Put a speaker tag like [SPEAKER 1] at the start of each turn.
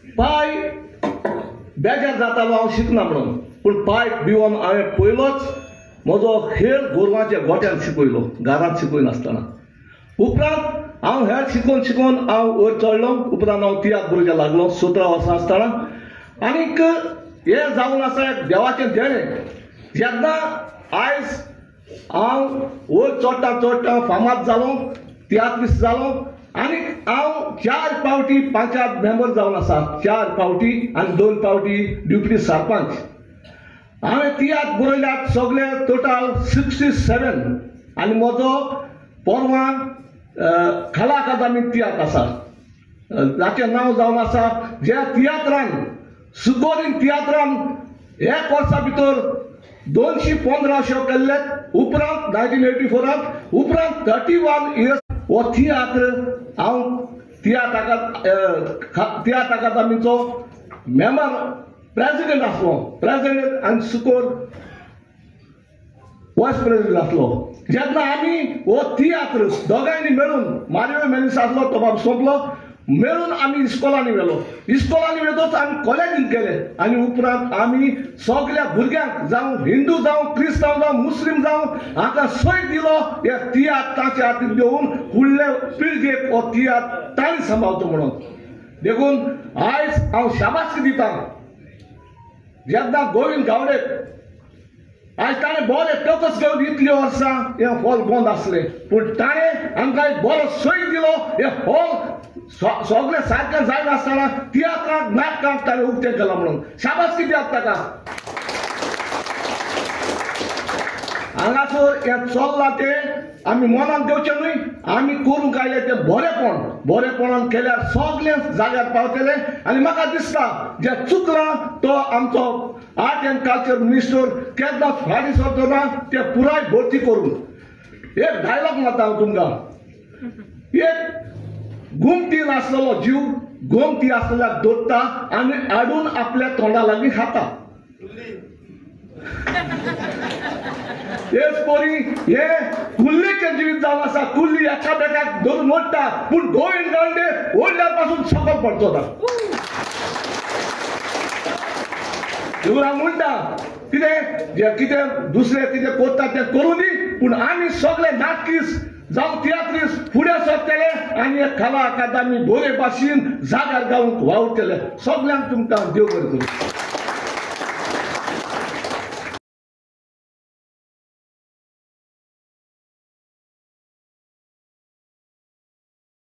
[SPEAKER 1] पाय बेजार जातालो हांव शिकना म्हणून, पूण पाय भिवून हांवें पयलोच म्हजो खेळ गोरवांच्या गोट्यान शिकयलो, घरांत शिकय नासतना. उपरांत हांव हेर शिकून शिकून हांव वयर चडलो. उपरांत हांव तियात्र भुरगें लागलो 17 वर्सां आसतना. आनीक हे जावन आसा एक देवाचें देणें. जेन्ना आयज हांव वयर चडटा चडटा फामाद जालो, तियात्रिस्ट जालो, आनीक हांव 4 फावटी पंचायत मेंबर जावन आसा. 4 फावटी आनी 2 फावटी डेप्युटी सरपंच. हांवें तियात्र बरयल्यात सगळे टोटल 67. आनी म्हजो पोरवां कला अकादमी तियात्र आसा, जाचें नांव जावन आसा. ज्या तियात्रान सुगोरीन तियात्रान 1 वर्सा भितर 215 शो केल्ले. उपरांत 1984 उपरांत 31 इयर्स हो तियात्र हांव तियात्र अकादमीचो मेंबर प्रेसिडेंट आसलो. प्रेसिडेंट आनी सुकोर वायस प्रेसिडेंट आसलो. जेन्ना आमी हो तियात्र दोगांयनी मेळून, मारियो मेलिस आसलो तो बाब सोंपलो, मेळून आमी इस्कॉलांनी वेलो. इस्कॉलांनी वेतोच आमी कॉलेजींत गेले. आनी उपरांत आमी सगळ्या भुरग्यांक जावं हिंदू जावं क्रिस्तांव जावं मुस्लीम जावं हाका सय दिलो हे तियात्राचे हातीन देऊन फुडले पिळगेक हो तियात्र ताणी सांबाळचो म्हणून. देखून आयज हांव शाबासकी दितां जेन्ना गोविंद गावडेक आज ताणें बरे टोकस घेवन इतली वर्सां हे हॉल बंद आसले, पूण ताणें आमकां एक बरो सय दिलो. हे हॉल सगळें सारकें जायनासतना तियात्राक नाटकाक ताणें उक्तें केलां म्हणून शाबासकी दियात ताका. हांगासर हें चल्लां तें आमी मनाक घेवचें न्हय, आमी करूंक आयले तें बरेपणान केल्यार सगळें जाग्यार पावतले. आनी म्हाका दिसता जे चुकलां तो आमचो आर्ट एंड कल्चर मिनिस्टर केन्ना फाटीं सरचो ना, ते पुराय भरती करून. एक डायलॉग मारता हांव तुमकां. एक घुमटी आसलेलो जीव घुमटी आसलेल्याक दोत्ता आनी हाडून आपल्या तोंडा लागीं खाता. हेच पोरी हे कुल्लीचें जिवीत जावन आसा. कुल्ली एकामेकाक धरून ओडटा, पूण गोविंद गावडे ओडल्यार पासून सकल पडचो ना. देवरां म्हणटा कितें दुसरे कितें करता तें करूं दी, पूण आमी सगळे नाटकीस जावं तियात्रीस फुडें सरतले आनी एक कला अकादमी बरे भाशेन जाग्यार गावूंक वावुरतले. सगळ्यांक तुमकां देव बरें करूं.